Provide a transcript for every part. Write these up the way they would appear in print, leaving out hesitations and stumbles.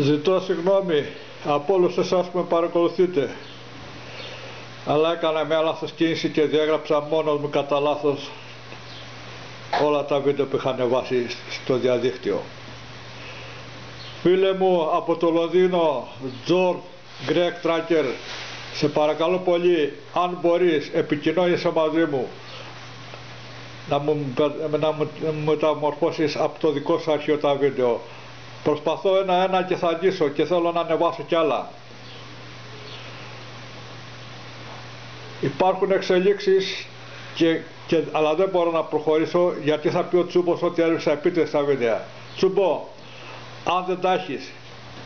Ζητώ συγγνώμη από όλους εσάς που με παρακολουθείτε, αλλά έκανα μια λάθος κίνηση και διέγραψα μόνος μου κατά λάθος όλα τα βίντεο που είχα ανεβάσει στο διαδίκτυο. Φίλε μου από το Λονδίνο, George Greg Tracker, σε παρακαλώ πολύ, αν μπορείς, επικοινώνησε μαζί μου να μου μεταμορφώσεις από το δικό σου αρχείο τα βίντεο. Προσπαθώ ένα-ένα και θα αγγίσω και θέλω να ανεβάσω κι άλλα. Υπάρχουν εξελίξεις αλλά δεν μπορώ να προχωρήσω γιατί θα πει ο Τσούμπος ότι έριξα επίτηδες στα βίντεο. Τσούμπο, αν δεν τα έχεις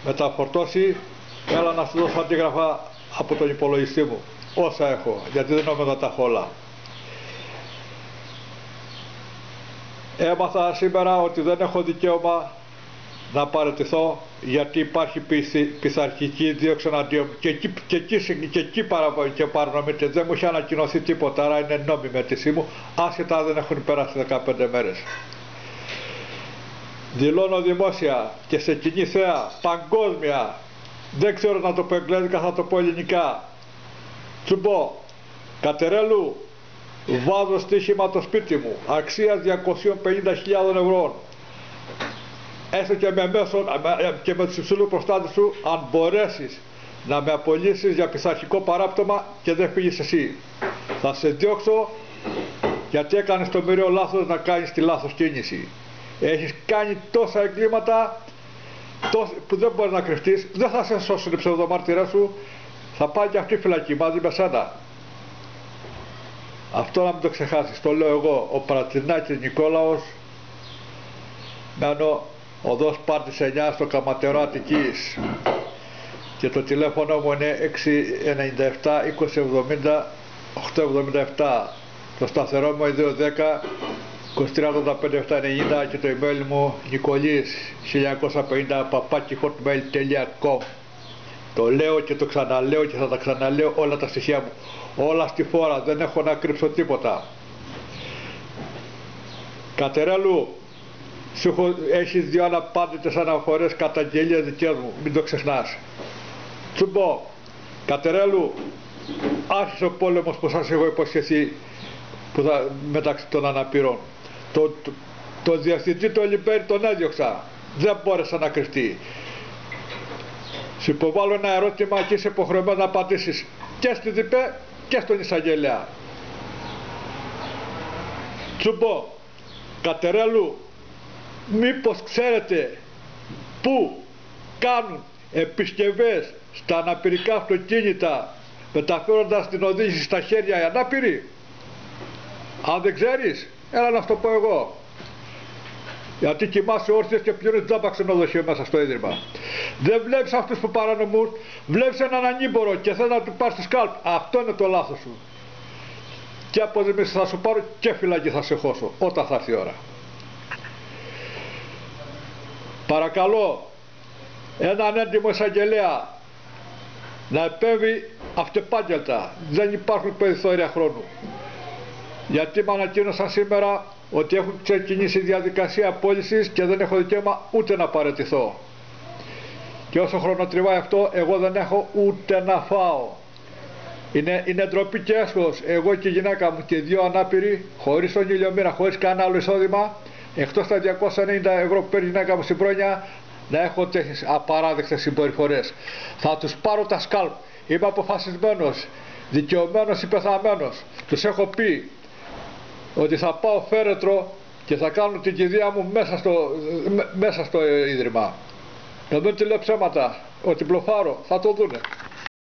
μεταφορτώσει, έλα να σου δώσω αντίγραφα από τον υπολογιστή μου, όσα έχω, γιατί δεν νομίζω να τα έχω όλα. Έμαθα σήμερα ότι δεν έχω δικαίωμα να παραιτηθώ γιατί υπάρχει πειθαρχική δίωξη εναντίον μου και εκεί παρανομείται. Δεν μου είχε ανακοινωθεί τίποτα, άρα είναι νόμιμη αίτησή μου, άσχετα δεν έχουν περάσει 15 μέρες. Δηλώνω δημόσια και σε κοινή θέα παγκόσμια, δεν ξέρω να το πω εγγλέζικα, θα το πω ελληνικά. Τσουμπό, Κατερέλου, βάζω στοίχημα το σπίτι μου αξίας 250.000 ευρώ. Έστω και με μέσον και με τους υψηλούς προστάτες σου, αν μπορέσεις να με απολύσεις για πειθαρχικό παράπτωμα και δεν φύγεις εσύ. Θα σε διώξω γιατί έκανες το μοιραίο λάθος να κάνεις τη λάθος κίνηση. Έχεις κάνει τόσα εγκλήματα που δεν μπορείς να κρυφτείς, δεν θα σε σώσουν οι ψευδομάρτυρες σου, θα πάει και αυτή φυλακή μαζί με σένα. Αυτό να μην το ξεχάσεις, το λέω εγώ, ο Πρατινάκης Νικόλαος, μένω οδός Πάρτης 9 στο Καματερό Αττικής και το τηλέφωνο μου είναι 697 2070 877. Το σταθερό μου είναι 210 2385 790 και το email μου nicolis1950@hotmail.com. Το λέω και το ξαναλέω και θα τα ξαναλέω όλα τα στοιχεία μου, όλα στη φόρα, δεν έχω να κρύψω τίποτα. Κατερέλου, έχεις δύο αναπάντητες αναφορές καταγγελίες δικές μου, μην το ξεχνάς. Τσουμπό, Κατερέλου, άρχισε ο πόλεμος που σας έχω υποσχεθεί μεταξύ των αναπήρων. Το διευθυντή το Λιμπέρι τον έδιωξα, δεν μπόρεσα να κρυφτεί. Σου υποβάλλω ένα ερώτημα και είσαι υποχρεωμένος να απαντήσεις και στη ΔΠΕ και στον εισαγγελέα. Τσουμπό, Κατερέλου, μήπως ξέρετε πού κάνουν επισκευές στα αναπηρικά αυτοκίνητα μεταφέροντας την οδήγηση στα χέρια οι ανάπηροι? Αν δεν ξέρεις, έλα να σου το πω εγώ. Γιατί κοιμάσαι όρθιος και πληρώνεις τζάμπα ξενοδοχείο μέσα στο ίδρυμα. Δεν βλέπεις αυτούς που παρανομούν, βλέπεις έναν ανήμπορο και θες να του πάρεις το σκάλπ. Αυτό είναι το λάθος σου. Και αποδημήσεις θα σου πάρω και φυλακή θα σε χώσω όταν θα έρθει η ώρα. Παρακαλώ έναν έντιμο εισαγγελέα να επέμβει αυτεπάγγελτα. Δεν υπάρχουν περιθώρια χρόνου. Γιατί με ανακοίνωσαν σήμερα ότι έχουν ξεκινήσει διαδικασία απόλυσης και δεν έχω δικαίωμα ούτε να παραιτηθώ. Και όσο χρονοτριβάει αυτό, εγώ δεν έχω ούτε να φάω. Είναι ντροπή και έσχος εγώ και η γυναίκα μου και δύο ανάπηροι, χωρίς τον ηλιομήρα, χωρίς κανένα άλλο εισόδημα, εκτός τα 290 ευρώ που παίρνει η γυναίκα μου στην πρόνοια, να έχω τέτοιες απαράδεκτες συμπεριφορές. Θα τους πάρω τα σκάλπ. Είμαι αποφασισμένος, δικαιωμένος ή πεθαμένος. Τους έχω πει ότι θα πάω φέρετρο και θα κάνω την κηδεία μου μέσα στο ίδρυμα. Να μην τη λέω ψέματα, ότι μπλοφάρω, θα το δούνε.